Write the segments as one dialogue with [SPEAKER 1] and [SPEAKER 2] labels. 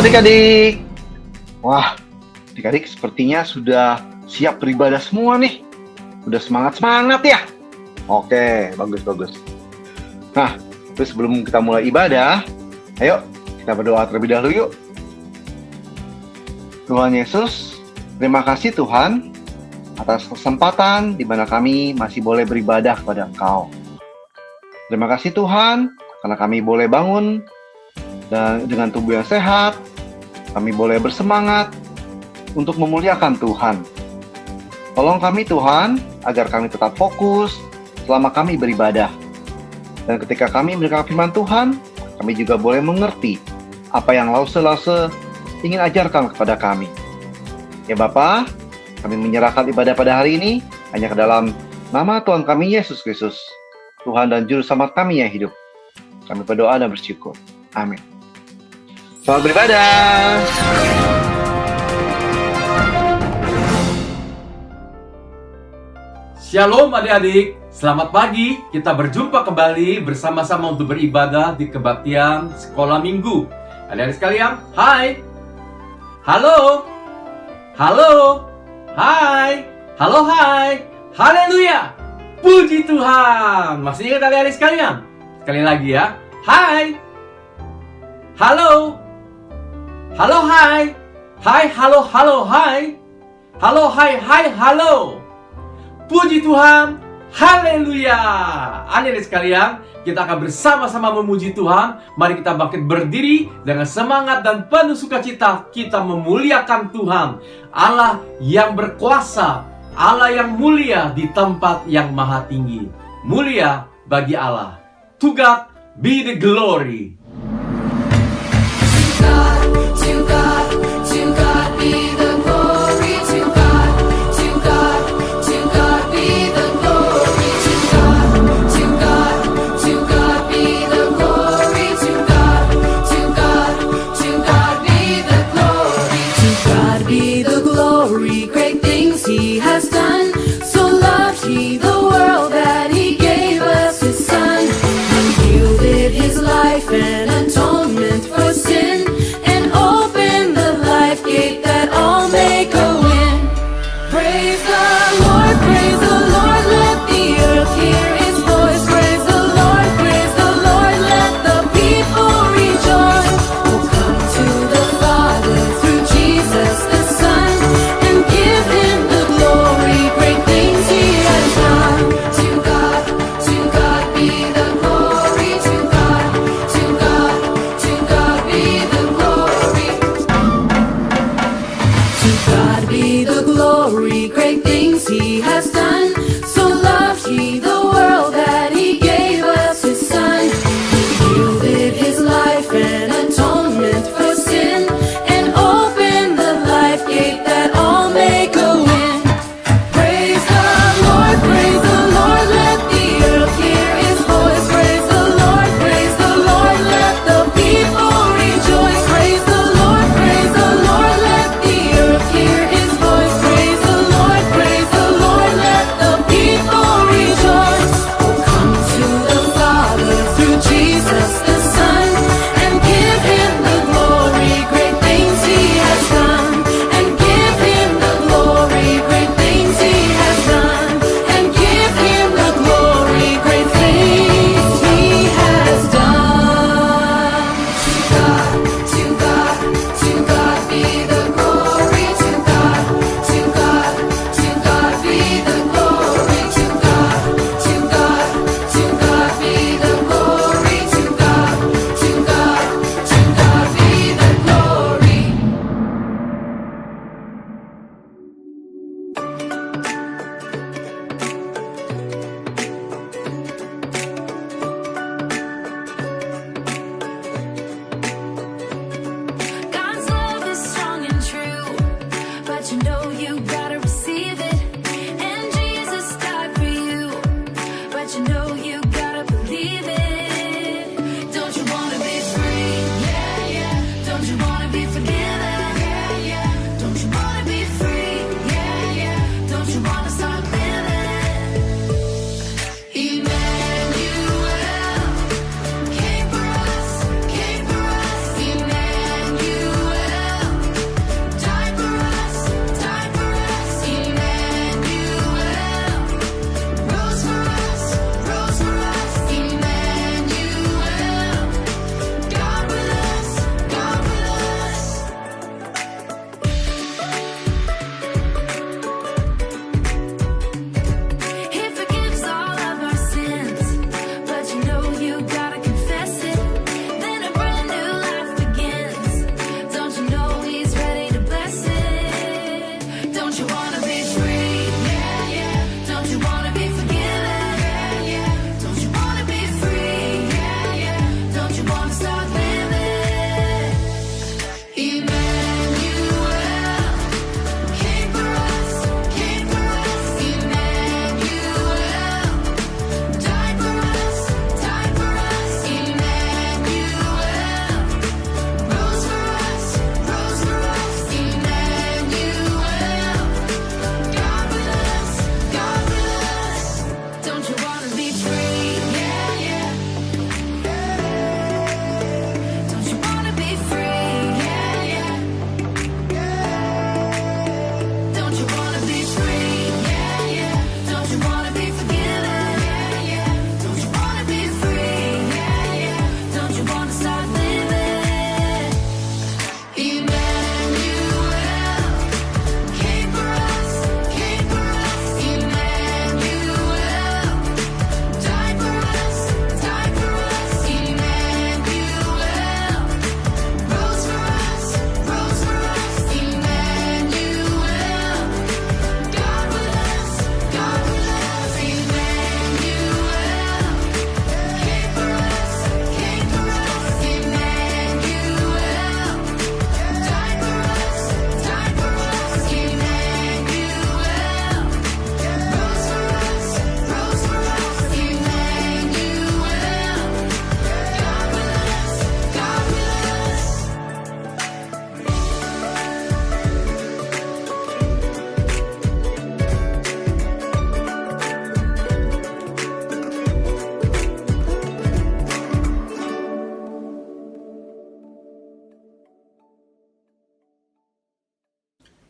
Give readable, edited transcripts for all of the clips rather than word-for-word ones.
[SPEAKER 1] adik-adik. Wah, adik-adik sepertinya sudah siap beribadah semua nih. Udah semangat-semangat ya? Oke, bagus. Nah, terus sebelum kita mulai ibadah, ayo kita berdoa terlebih dahulu yuk. Tuhan Yesus, terima kasih Tuhan atas kesempatan di mana kami masih boleh beribadah kepada Engkau. Terima kasih Tuhan karena kami boleh bangun dan dengan tubuh yang sehat, kami boleh bersemangat untuk memuliakan Tuhan. Tolong kami Tuhan, agar kami tetap fokus selama kami beribadah. Dan ketika kami mendengar firman Tuhan, kami juga boleh mengerti apa yang Lause ingin ajarkan kepada kami. Ya Bapa, kami menyerahkan ibadah pada hari ini hanya ke dalam nama Tuhan kami Yesus Kristus, Tuhan dan Juru Selamat kami yang hidup. Kami berdoa dan bersyukur. Amin. Selamat beribadah.
[SPEAKER 2] Shalom adik-adik, selamat pagi. Kita berjumpa kembali bersama-sama untuk beribadah di kebaktian sekolah minggu. Adik-adik sekalian, hai. Halo. Halo. Hai. Halo, hai. Haleluya. Puji Tuhan. Masih ingat adik-adik sekalian? Sekali lagi ya. Hai. Halo. Halo, hai. Hai, halo, hai. Halo, hai, halo. Puji Tuhan. Haleluya. Adik-adik sekalian, kita akan bersama-sama memuji Tuhan. Mari kita bangkit berdiri dengan semangat dan penuh sukacita. Kita memuliakan Tuhan, Allah yang berkuasa, Allah yang mulia di tempat yang maha tinggi. Mulia bagi Allah. To God be the glory.
[SPEAKER 3] To God be the glory. To God be the glory. To God be the glory. To God be the glory. To God be the glory. Great things He has done. So loved He the world that He gave us His Son. He yielded His life and atonement for sin, and opened the life gate that all may go in. Praise the Lord, let the earth hear His voice. Praise the Lord, let the people rejoice. Oh, come to the Father through Jesus the Son, and give Him the glory, great things He has done. To God be the glory. To God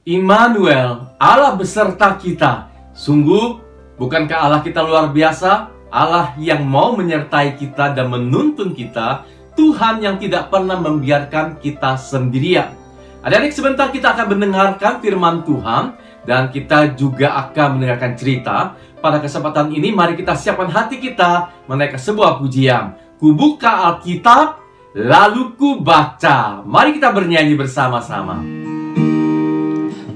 [SPEAKER 2] Immanuel, Allah beserta kita. Sungguh, bukankah Allah kita luar biasa? Allah yang mau menyertai kita dan menuntun kita, Tuhan yang tidak pernah membiarkan kita sendirian. Adik-adik, sebentar kita akan mendengarkan firman Tuhan dan kita juga akan mendengarkan cerita. Pada kesempatan ini, mari kita siapkan hati kita menaikkan sebuah pujian. Ku buka Alkitab, lalu ku baca. Mari kita bernyanyi bersama-sama.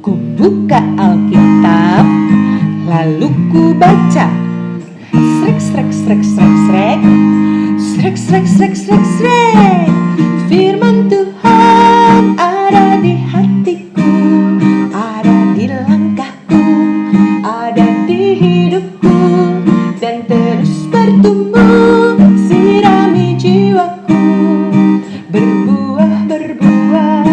[SPEAKER 4] Ku buka Alkitab, lalu ku baca. Srek, srek, srek, srek, srek. Srek, srek, srek, srek, srek. Firman Tuhan ada di hatiku, ada di langkahku, ada di hidupku, dan terus bertumbuh, sirami jiwaku. Berbuah, berbuah,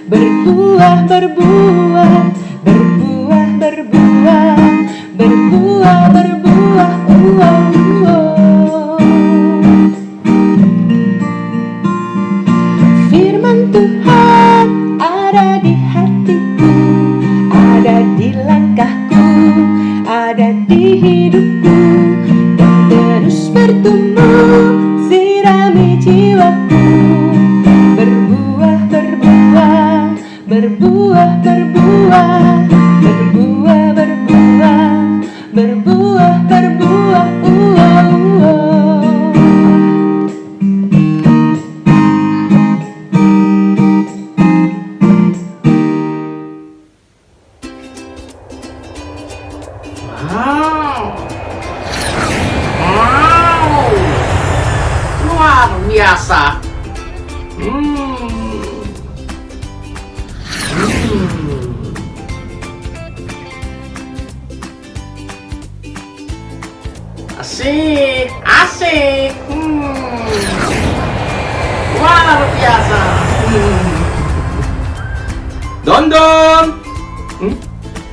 [SPEAKER 4] berbuah, berbuah, berbuah, berbuah, berbuah, berbuah, Firman Tuhan ada di hatiku, ada di langkahku, ada di hidupku, dan terus bertumbuh, sirami jiwaku. Berbuah, berbuah, berbuah, berbuah, berbuah, berbuah, berbuah, berbuah,
[SPEAKER 2] Wow, luar biasa. Asik, asik. Luar biasa. Dondon.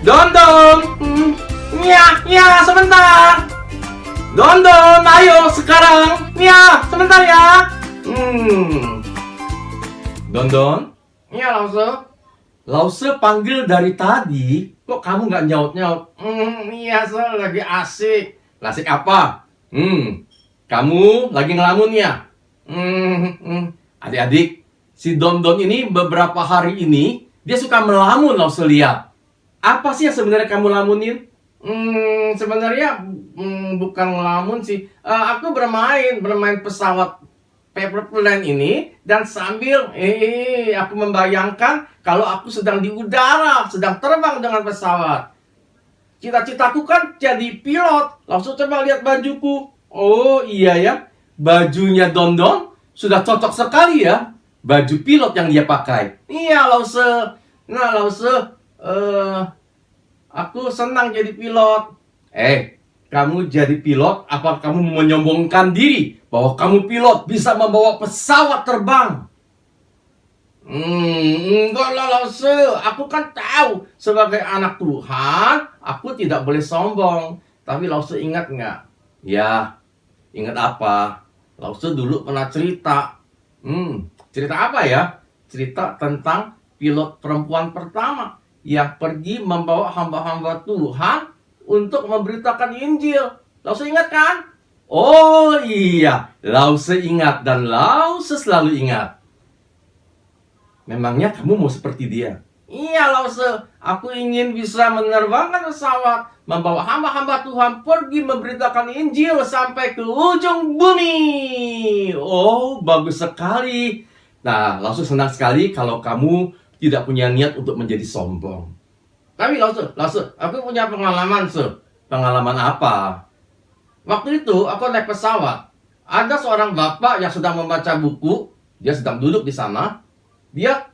[SPEAKER 2] Dondon. Ya, sebentar. Dondon, ayo sekarang. Ya, sebentar ya. Dondon. Ya, Lause panggil dari tadi. Kok kamu nggak nyaut-nyaut? Iya, saya lagi asik. Asik apa? Kamu lagi ngelamun ya? Adik-adik, si Dondon ini beberapa hari ini dia suka melamun, Lause lihat. Apa sih yang sebenarnya kamu lamunin? Sebenarnya bukan ngelamun sih. Aku bermain pesawat paper plane ini, dan sambil aku membayangkan kalau aku sedang di udara, sedang terbang dengan pesawat. Cita-citaku kan jadi pilot. Langsung coba lihat bajuku. Oh iya ya, bajunya Dondon sudah cocok sekali ya. Baju pilot yang dia pakai. Iya, Lause. Nah, Lause, aku senang jadi pilot. Kamu jadi pilot, apa kamu mau menyombongkan diri bahwa kamu pilot bisa membawa pesawat terbang? Enggak lah, Lause. Aku kan tahu sebagai anak Tuhan, aku tidak boleh sombong. Tapi Lause ingat nggak? Ya, ingat apa? Lause dulu pernah cerita. Cerita apa ya? Cerita tentang pilot perempuan pertama yang pergi membawa hamba-hamba Tuhan untuk memberitakan Injil. Lause ingat kan? Oh iya, Lause ingat dan Lause selalu ingat. Memangnya kamu mau seperti dia? Iya, Lause. Aku ingin bisa menerbangkan pesawat, membawa hamba-hamba Tuhan pergi memberitakan Injil sampai ke ujung bumi. Oh, bagus sekali. Nah, Lause senang sekali kalau kamu tidak punya niat untuk menjadi sombong. Tapi Lause, aku punya pengalaman, Pengalaman apa? Waktu itu aku naik pesawat. Ada seorang bapak yang sedang membaca buku. Dia sedang duduk di sana. Dia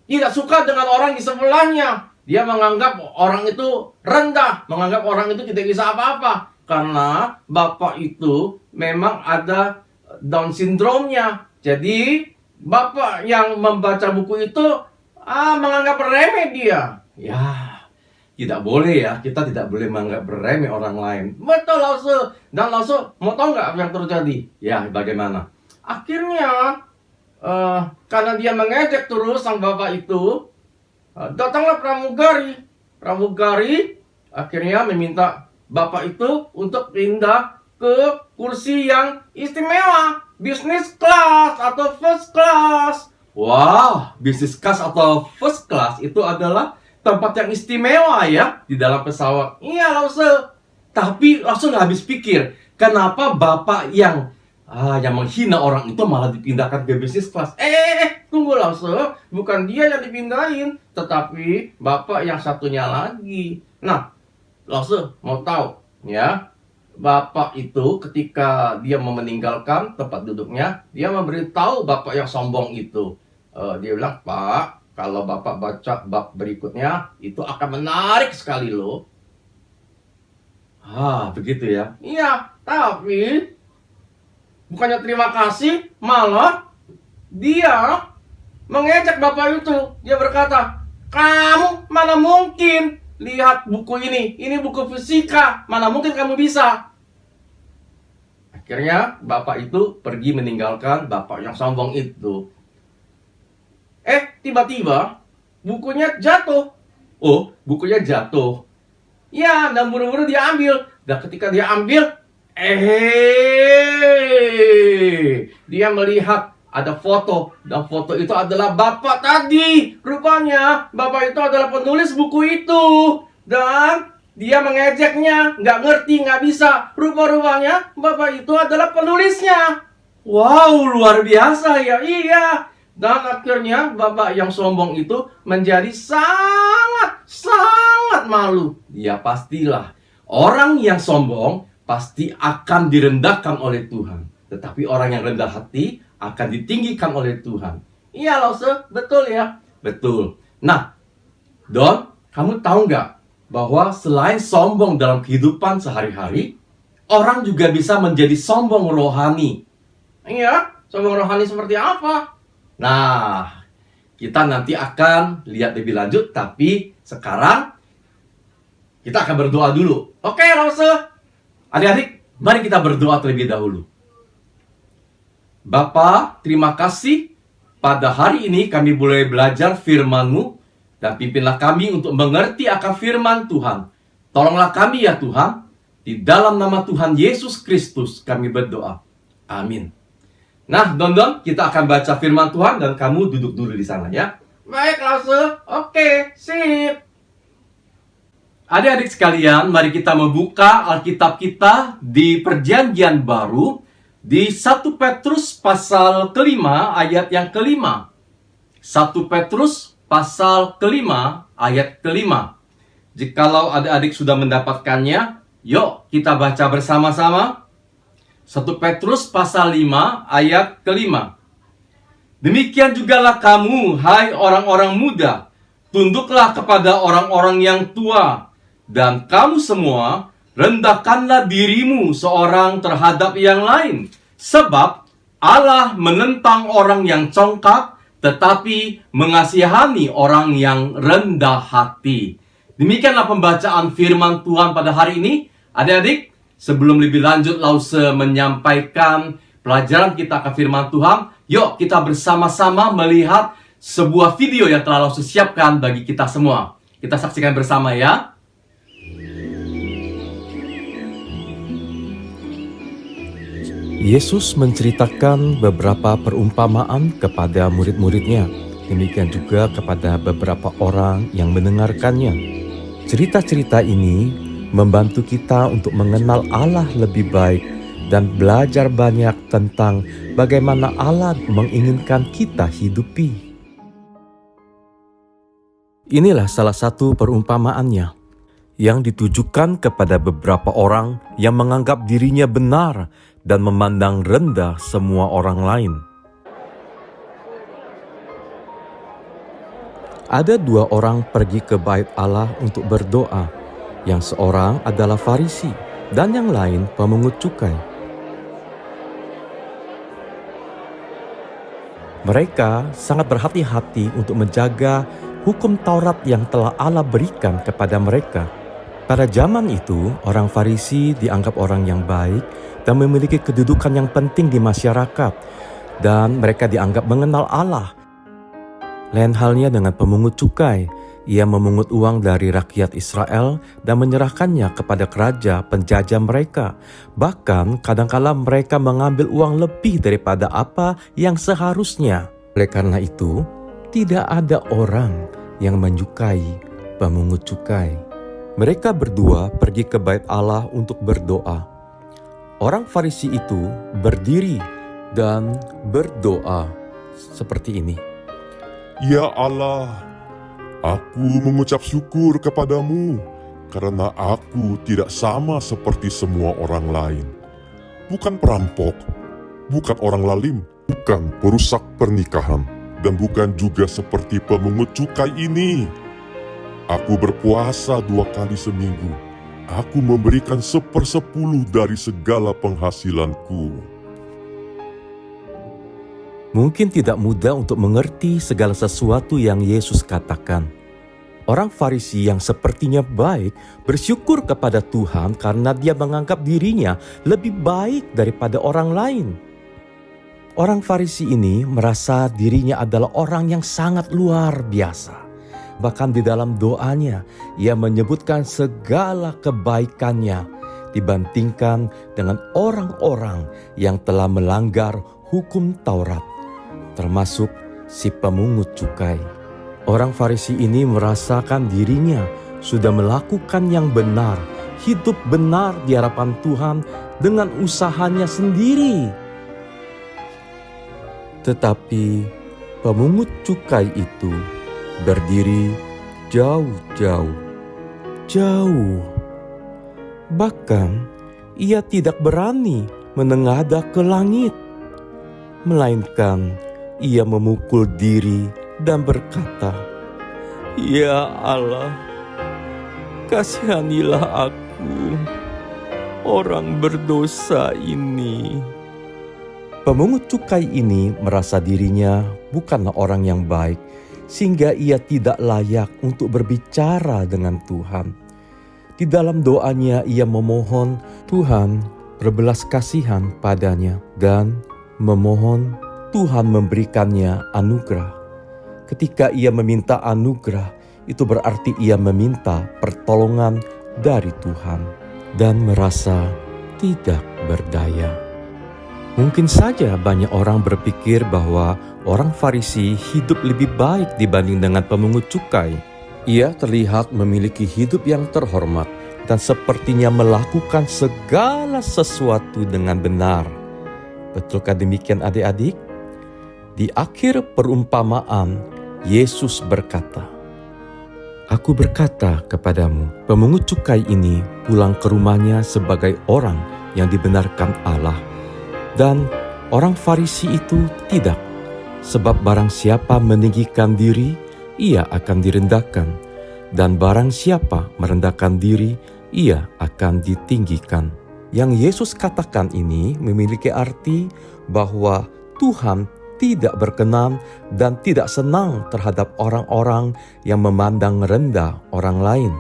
[SPEAKER 2] tidak suka dengan orang di sebelahnya. Dia menganggap orang itu rendah, menganggap orang itu tidak bisa apa-apa. Karena bapak itu memang ada Down syndrome-nya. Jadi bapak yang membaca buku itu menganggap remeh dia. Ya, tidak boleh ya, kita tidak boleh menganggap remeh orang lain. Betul, Lause. Dan Lause, mau tahu nggak apa yang terjadi? Ya, bagaimana? Akhirnya karena dia mengejek terus sang bapak itu, Datanglah pramugari. Pramugari akhirnya meminta bapak itu untuk pindah ke kursi yang istimewa, business class atau first class. Wah, business class atau first class itu adalah tempat yang istimewa ya di dalam pesawat. Iya, Lause. Tapi langsung nggak habis pikir, kenapa bapak yang menghina orang itu malah dipindahkan ke bisnis kelas. Tunggu Lause, bukan dia yang dipindahin, tetapi bapak yang satunya lagi. Nah, Lause mau tahu ya, bapak itu ketika dia mau meninggalkan tempat duduknya, dia memberitahu bapak yang sombong itu. Dia bilang, Pak, kalau bapak baca bab berikutnya, itu akan menarik sekali loh. Begitu ya. Iya, tapi bukannya terima kasih, malah dia mengejek bapak itu. Dia berkata, kamu mana mungkin lihat buku ini buku fisika, mana mungkin kamu bisa. Akhirnya bapak itu pergi meninggalkan bapak yang sombong itu. Tiba-tiba bukunya jatuh. Bukunya jatuh. Ya, dan buru-buru dia ambil. Dan ketika dia ambil, dia melihat ada foto. Dan foto itu adalah bapak tadi. Rupanya bapak itu adalah penulis buku itu. Dan dia mengejeknya, nggak ngerti, nggak bisa. Rupa-rupanya bapak itu adalah penulisnya. Wow, luar biasa ya. Iya. Dan akhirnya bapak yang sombong itu menjadi sangat malu. Ya pastilah, orang yang sombong pasti akan direndahkan oleh Tuhan. Tetapi orang yang rendah hati akan ditinggikan oleh Tuhan. Iya Lause, betul ya? Betul. Nah, Don, kamu tahu nggak bahwa selain sombong dalam kehidupan sehari-hari, orang juga bisa menjadi sombong rohani. Iya, sombong rohani seperti apa? Nah, kita nanti akan lihat lebih lanjut, tapi sekarang kita akan berdoa dulu. Oke, Lause. Adik-adik, mari kita berdoa terlebih dahulu. Bapa, terima kasih pada hari ini kami boleh belajar firman-Mu dan pimpinlah kami untuk mengerti akan firman Tuhan. Tolonglah kami ya Tuhan. Di dalam nama Tuhan Yesus Kristus kami berdoa. Amin. Nah, Don, kita akan baca firman Tuhan dan kamu duduk dulu di sana ya. Baik, Lause. Oke, sip. Adik-adik sekalian, mari kita membuka Alkitab kita di Perjanjian Baru di 1 Petrus pasal kelima ayat yang kelima. 1 Petrus pasal kelima ayat kelima. Jikalau adik-adik sudah mendapatkannya, yuk kita baca bersama-sama. 1 Petrus pasal 5 ayat kelima. Demikian jugalah kamu, hai orang-orang muda, tunduklah kepada orang-orang yang tua, dan kamu semua rendahkanlah dirimu seorang terhadap yang lain, sebab Allah menentang orang yang congkak, tetapi mengasihani orang yang rendah hati. Demikianlah pembacaan firman Tuhan pada hari ini. Adik-adik, sebelum lebih lanjut Lause menyampaikan pelajaran kita ke firman Tuhan, yuk kita bersama-sama melihat sebuah video yang telah Lause siapkan bagi kita semua. Kita saksikan bersama ya.
[SPEAKER 5] Yesus menceritakan beberapa perumpamaan kepada murid-muridnya, demikian juga kepada beberapa orang yang mendengarkannya. Cerita-cerita ini membantu kita untuk mengenal Allah lebih baik dan belajar banyak tentang bagaimana Allah menginginkan kita hidupi. Inilah salah satu perumpamaannya yang ditujukan kepada beberapa orang yang menganggap dirinya benar dan memandang rendah semua orang lain. Ada dua orang pergi ke bait Allah untuk berdoa. Yang seorang adalah Farisi dan yang lain pemungut cukai. Mereka sangat berhati-hati untuk menjaga hukum Taurat yang telah Allah berikan kepada mereka. Pada zaman itu, orang Farisi dianggap orang yang baik dan memiliki kedudukan yang penting di masyarakat, dan mereka dianggap mengenal Allah. Lain halnya dengan pemungut cukai. Ia memungut uang dari rakyat Israel dan menyerahkannya kepada raja penjajah mereka. Bahkan kadangkala mereka mengambil uang lebih daripada apa yang seharusnya. Oleh karena itu, tidak ada orang yang menyukai pemungut cukai. Mereka berdua pergi ke bait Allah untuk berdoa. Orang Farisi itu berdiri dan berdoa seperti ini.
[SPEAKER 6] Ya Allah, aku mengucap syukur kepadamu karena aku tidak sama seperti semua orang lain. Bukan perampok, bukan orang lalim, bukan perusak pernikahan, dan bukan juga seperti pemungut cukai ini. Aku berpuasa 2 kali seminggu. Aku memberikan 1/10 dari segala penghasilanku.
[SPEAKER 5] Mungkin tidak mudah untuk mengerti segala sesuatu yang Yesus katakan. Orang Farisi yang sepertinya baik bersyukur kepada Tuhan karena dia menganggap dirinya lebih baik daripada orang lain. Orang Farisi ini merasa dirinya adalah orang yang sangat luar biasa. Bahkan di dalam doanya, ia menyebutkan segala kebaikannya dibandingkan dengan orang-orang yang telah melanggar hukum Taurat, termasuk si pemungut cukai. Orang Farisi ini merasakan dirinya sudah melakukan yang benar, hidup benar di hadapan Tuhan dengan usahanya sendiri. Tetapi pemungut cukai itu berdiri jauh. Bahkan ia tidak berani menengadah ke langit, melainkan ia memukul diri dan berkata, "Ya Allah, kasihanilah aku, orang berdosa ini." Pemungut cukai ini merasa dirinya bukanlah orang yang baik, sehingga ia tidak layak untuk berbicara dengan Tuhan. Di dalam doanya ia memohon Tuhan berbelas kasihan padanya dan memohon Tuhan memberikannya anugerah. Ketika ia meminta anugerah, itu berarti ia meminta pertolongan dari Tuhan dan merasa tidak berdaya. Mungkin saja banyak orang berpikir bahwa orang Farisi hidup lebih baik dibanding dengan pemungut cukai. Ia terlihat memiliki hidup yang terhormat dan sepertinya melakukan segala sesuatu dengan benar. Betulkah demikian adik-adik? Di akhir perumpamaan, Yesus berkata, "Aku berkata kepadamu, pemungut cukai ini pulang ke rumahnya sebagai orang yang dibenarkan Allah. Dan orang Farisi itu tidak, sebab barang siapa meninggikan diri, ia akan direndahkan, dan barang siapa merendahkan diri, ia akan ditinggikan." Yang Yesus katakan ini memiliki arti bahwa Tuhan tidak berkenan dan tidak senang terhadap orang-orang yang memandang rendah orang lain.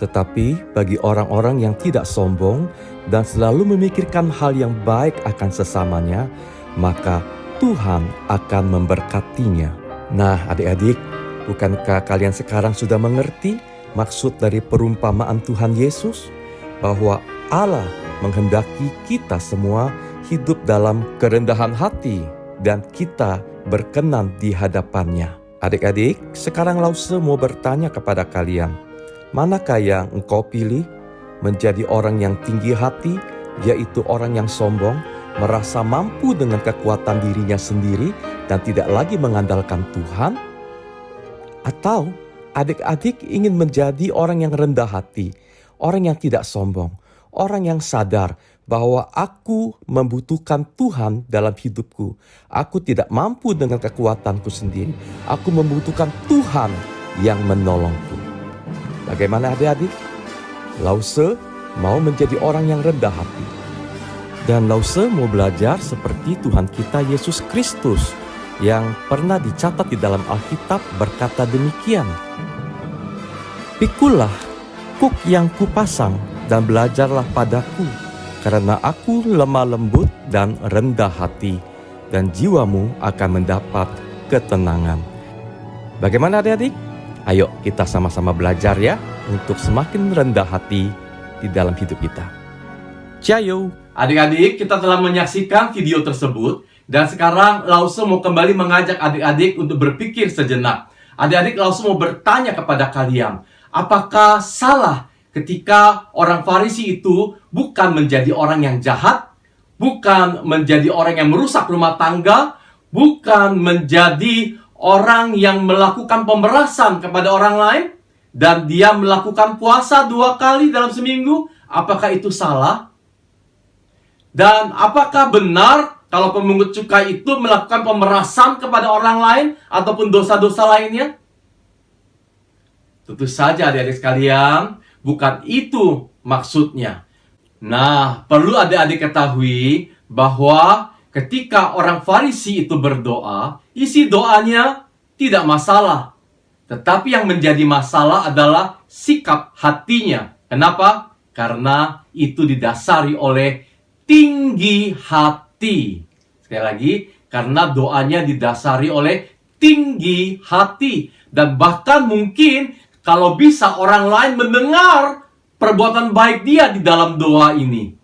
[SPEAKER 5] Tetapi bagi orang-orang yang tidak sombong dan selalu memikirkan hal yang baik akan sesamanya, maka Tuhan akan memberkatinya. Nah, adik-adik, bukankah kalian sekarang sudah mengerti maksud dari perumpamaan Tuhan Yesus? Bahwa Allah menghendaki kita semua hidup dalam kerendahan hati dan kita berkenan di hadapannya. Adik-adik, sekarang Lause mau bertanya kepada kalian, manakah yang engkau pilih? Menjadi orang yang tinggi hati, yaitu orang yang sombong, merasa mampu dengan kekuatan dirinya sendiri dan tidak lagi mengandalkan Tuhan? Atau adik-adik ingin menjadi orang yang rendah hati, orang yang tidak sombong, orang yang sadar bahwa aku membutuhkan Tuhan dalam hidupku. Aku tidak mampu dengan kekuatanku sendiri. Aku membutuhkan Tuhan yang menolongku. Bagaimana adik-adik? Lause mau menjadi orang yang rendah hati. Dan Lause mau belajar seperti Tuhan kita Yesus Kristus yang pernah dicatat di dalam Alkitab berkata demikian. "Pikulah kuk yang kupasang dan belajarlah padaku, karena aku lemah lembut dan rendah hati, dan jiwamu akan mendapat ketenangan." Bagaimana adik-adik? Ayo kita sama-sama belajar ya untuk semakin rendah hati di dalam hidup kita. Ciao!
[SPEAKER 2] Adik-adik, kita telah menyaksikan video tersebut dan sekarang Lause mau kembali mengajak adik-adik untuk berpikir sejenak. Adik-adik, Lause mau bertanya kepada kalian, apakah salah ketika orang Farisi itu bukan menjadi orang yang jahat, bukan menjadi orang yang merusak rumah tangga, bukan menjadi orang yang melakukan pemerasan kepada orang lain, dan dia melakukan puasa 2 kali dalam seminggu? Apakah itu salah? Dan apakah benar kalau pemungut cukai itu melakukan pemerasan kepada orang lain ataupun dosa-dosa lainnya? Tentu saja adik-adik sekalian, bukan itu maksudnya. Nah, perlu adik-adik ketahui bahwa ketika orang Farisi itu berdoa, isi doanya tidak masalah. Tetapi yang menjadi masalah adalah sikap hatinya. Kenapa? Karena itu didasari oleh tinggi hati. Sekali lagi, karena doanya didasari oleh tinggi hati. Dan bahkan mungkin kalau bisa orang lain mendengar perbuatan baik dia di dalam doa ini,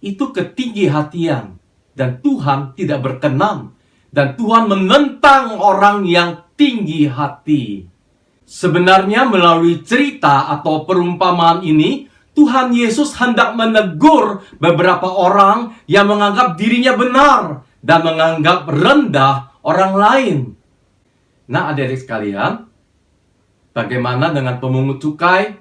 [SPEAKER 2] itu ketinggi hatian. Dan Tuhan tidak berkenan. Dan Tuhan menentang orang yang tinggi hati. Sebenarnya melalui cerita atau perumpamaan ini, Tuhan Yesus hendak menegur beberapa orang yang menganggap dirinya benar dan menganggap rendah orang lain. Nah, adik-adik sekalian, bagaimana dengan pemungut cukai?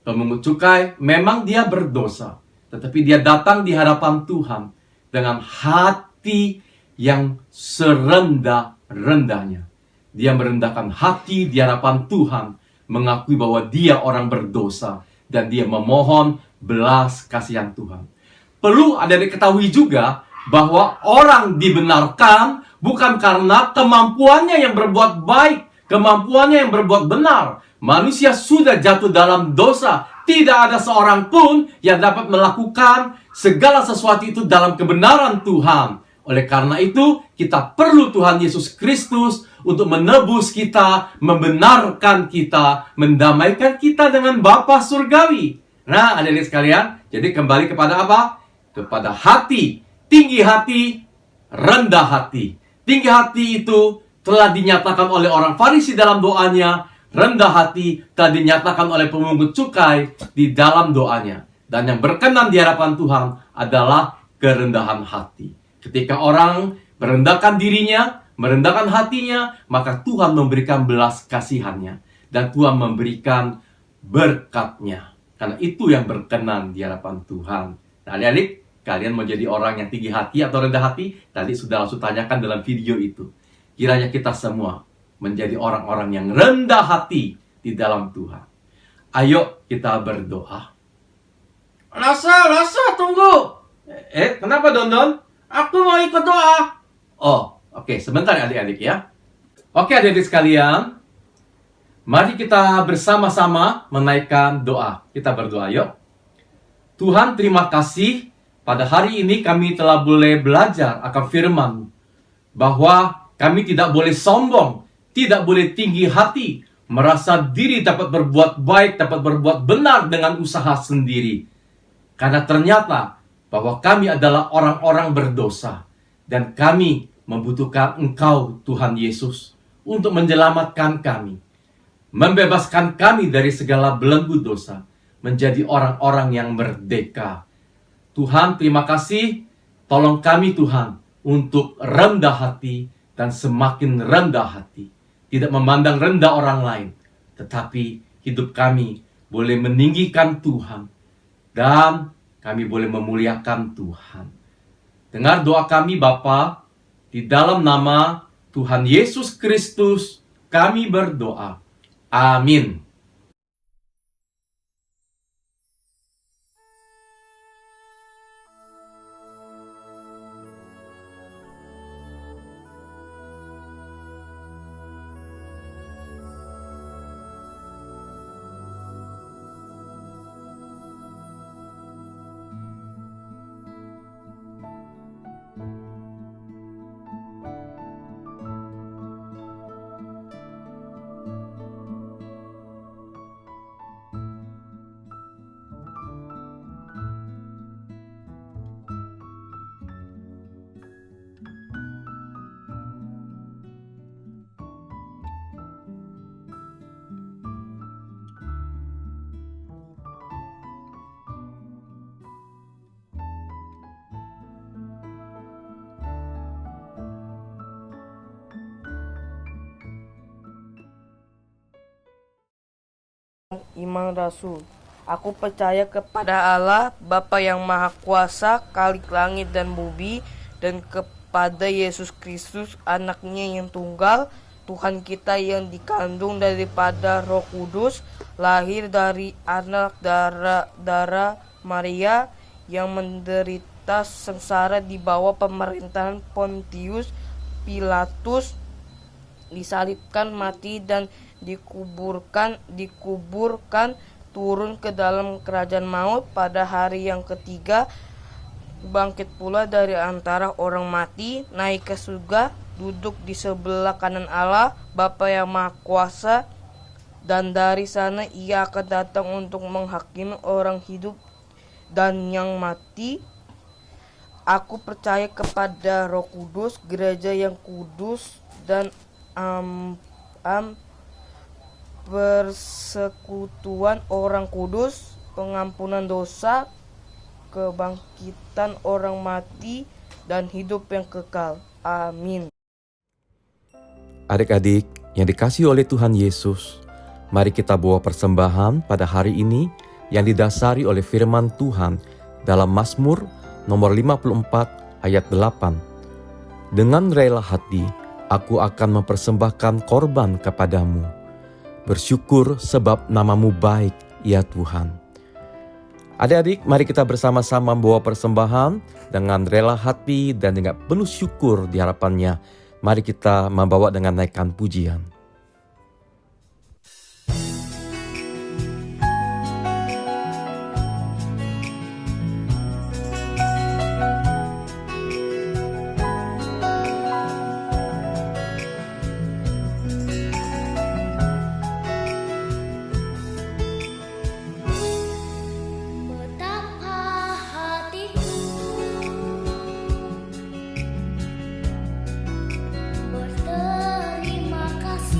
[SPEAKER 2] Pemungut cukai memang dia berdosa, tetapi dia datang di hadapan Tuhan dengan hati yang serendah-rendahnya. Dia merendahkan hati di hadapan Tuhan, mengakui bahwa dia orang berdosa, dan dia memohon belas kasihan Tuhan. Perlu adik-adik ketahui juga bahwa orang dibenarkan bukan karena kemampuannya yang berbuat baik, kemampuannya yang berbuat benar. Manusia sudah jatuh dalam dosa. Tidak ada seorang pun yang dapat melakukan segala sesuatu itu dalam kebenaran Tuhan. Oleh karena itu, kita perlu Tuhan Yesus Kristus untuk menebus kita, membenarkan kita, mendamaikan kita dengan Bapa Surgawi. Nah, adik-adik sekalian, jadi kembali kepada apa? Kepada hati. Tinggi hati, rendah hati. Tinggi hati itu telah dinyatakan oleh orang Farisi dalam doanya. Rendah hati telah dinyatakan oleh pemungut cukai di dalam doanya. Dan yang berkenan di hadapan Tuhan adalah kerendahan hati. Ketika orang merendahkan dirinya, merendahkan hatinya, maka Tuhan memberikan belas kasihannya. Dan Tuhan memberikan berkatnya. Karena itu yang berkenan di hadapan Tuhan. Nah, adik-adik, kalian mau jadi orang yang tinggi hati atau rendah hati? Tadi sudah langsung tanyakan dalam video itu. Kiranya kita semua menjadi orang-orang yang rendah hati di dalam Tuhan. Ayo kita berdoa. Lasa, tunggu. Kenapa, Don? Aku mau ikut doa. Oh, oke, sebentar ya adik-adik ya. Oke, adik-adik sekalian. Mari kita bersama-sama menaikkan doa. Kita berdoa yuk. Tuhan, terima kasih. Pada hari ini kami telah boleh belajar akan firman. Bahwa kami tidak boleh sombong. Tidak boleh tinggi hati. Merasa diri dapat berbuat baik, dapat berbuat benar dengan usaha sendiri. Karena ternyata bahwa kami adalah orang-orang berdosa. Dan kami membutuhkan Engkau, Tuhan Yesus, untuk menyelamatkan kami. Membebaskan kami dari segala belenggu dosa. Menjadi orang-orang yang merdeka. Tuhan, terima kasih. Tolong kami, Tuhan, untuk rendah hati dan semakin rendah hati. Tidak memandang rendah orang lain. Tetapi hidup kami boleh meninggikan Tuhan. Dan kami boleh memuliakan Tuhan. Dengar doa kami Bapa, di dalam nama Tuhan Yesus Kristus kami berdoa. Amin.
[SPEAKER 7] Imam Rasul. Aku percaya kepada Allah, Bapa yang Maha Kuasa, Khalik langit dan bumi, dan kepada Yesus Kristus, anaknya yang tunggal, Tuhan kita yang dikandung daripada Roh Kudus, lahir dari anak darah Maria, yang menderita sengsara di bawah pemerintahan Pontius Pilatus, disalibkan, mati, dan dikuburkan, turun ke dalam kerajaan maut, pada hari yang ketiga bangkit pula dari antara orang mati, naik ke surga, duduk di sebelah kanan Allah, Bapa yang Maha Kuasa, dan dari sana ia akan datang untuk menghakimi orang hidup dan yang mati. Aku percaya kepada Roh Kudus, gereja yang kudus, dan persekutuan orang kudus, pengampunan dosa, kebangkitan orang mati, dan hidup yang kekal. Amin.
[SPEAKER 5] Adik-adik yang dikasihi oleh Tuhan Yesus, mari kita bawa persembahan pada hari ini yang didasari oleh firman Tuhan dalam Mazmur nomor 54 ayat 8. Dengan rela hati, aku akan mempersembahkan korban kepadamu. Bersyukur sebab namamu baik, ya Tuhan. Adik-adik, mari kita bersama-sama membawa persembahan dengan rela hati dan dengan penuh syukur di harapannya. Mari kita membawa dengan naikkan pujian.
[SPEAKER 8] Betapa hatiku berterima kasih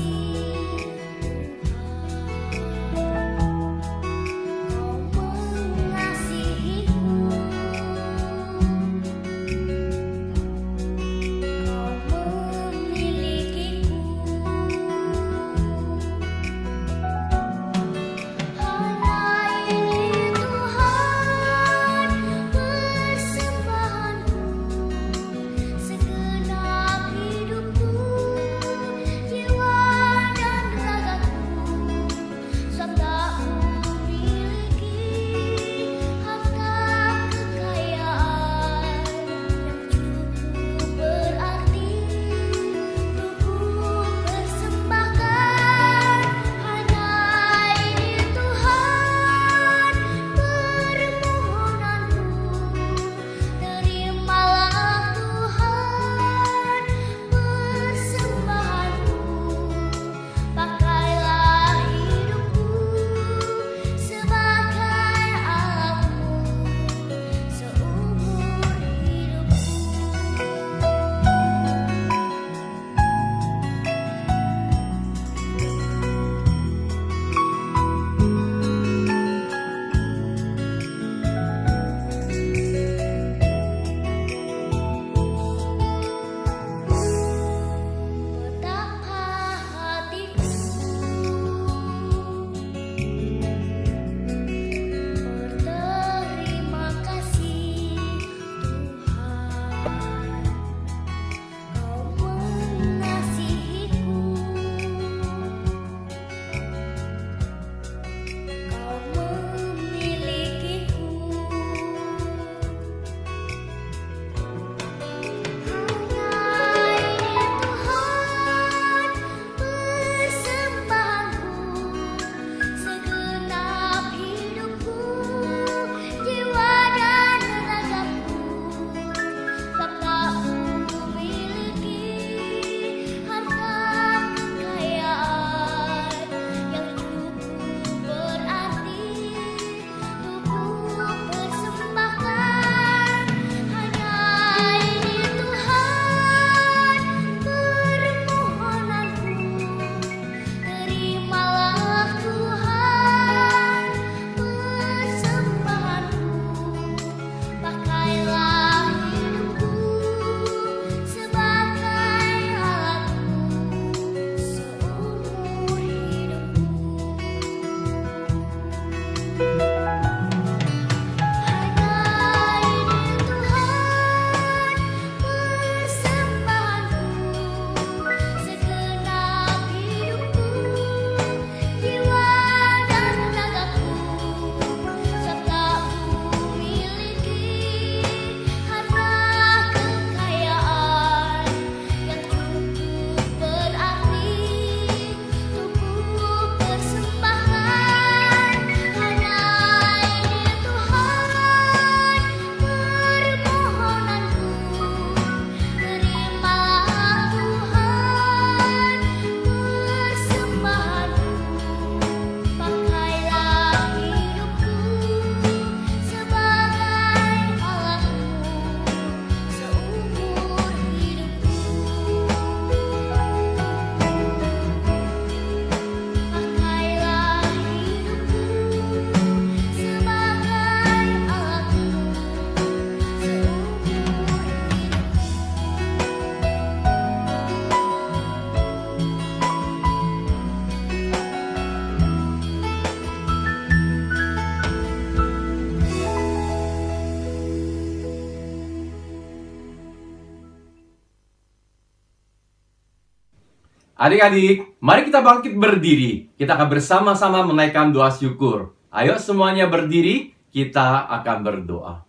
[SPEAKER 2] Adik-adik, mari kita bangkit berdiri. Kita akan bersama-sama menaikkan doa syukur. Ayo semuanya berdiri, kita akan berdoa.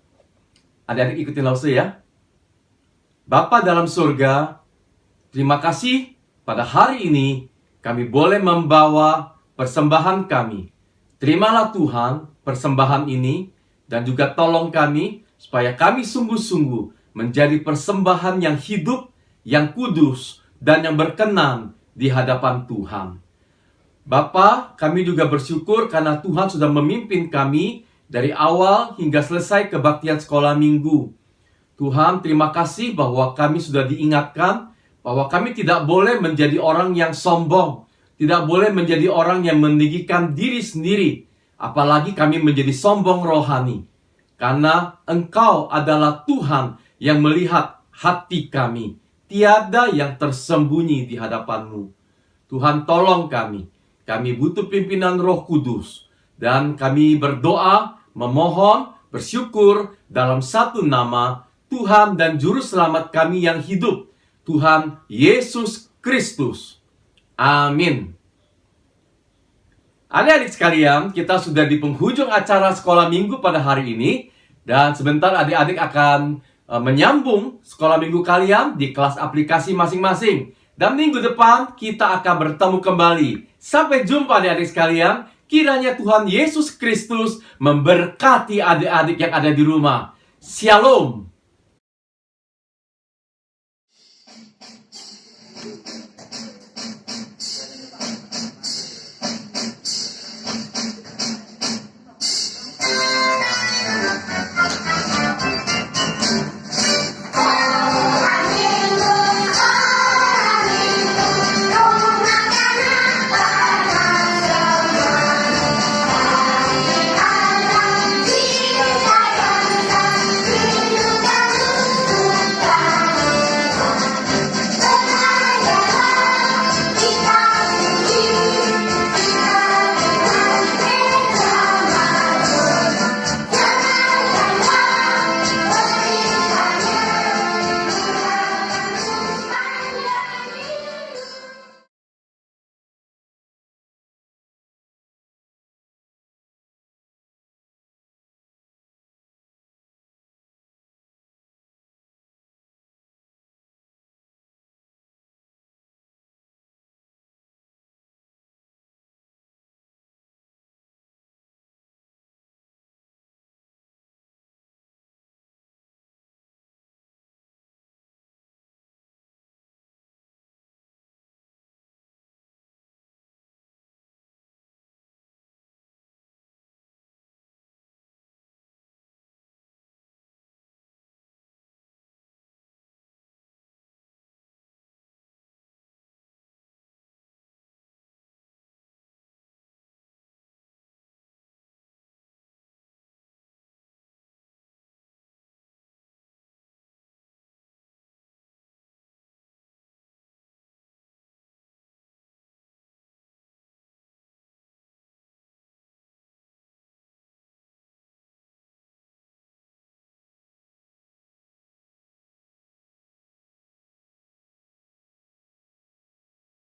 [SPEAKER 2] Adik-adik ikutin Lause ya. Bapa dalam surga, terima kasih pada hari ini kami boleh membawa persembahan kami. Terimalah Tuhan persembahan ini dan juga tolong kami supaya kami sungguh-sungguh menjadi persembahan yang hidup, yang kudus, dan yang berkenan di hadapan Tuhan. Bapa, kami juga bersyukur karena Tuhan sudah memimpin kami dari awal hingga selesai kebaktian sekolah minggu. Tuhan, terima kasih bahwa kami sudah diingatkan bahwa kami tidak boleh menjadi orang yang sombong, tidak boleh menjadi orang yang meninggikan diri sendiri, apalagi kami menjadi sombong rohani. Karena Engkau adalah Tuhan yang melihat hati kami. Tiada yang tersembunyi di hadapan-Mu. Tuhan, tolong kami. Kami butuh pimpinan Roh Kudus. Dan kami berdoa, memohon, bersyukur dalam satu nama Tuhan dan Juru Selamat kami yang hidup, Tuhan Yesus Kristus. Amin. Adik-adik sekalian, kita sudah di penghujung acara sekolah minggu pada hari ini. Dan sebentar adik-adik akan menyambung sekolah minggu kalian di kelas aplikasi masing-masing. Dan minggu depan kita akan bertemu kembali. Sampai jumpa adik-adik sekalian. Kiranya Tuhan Yesus Kristus memberkati adik-adik yang ada di rumah. Shalom.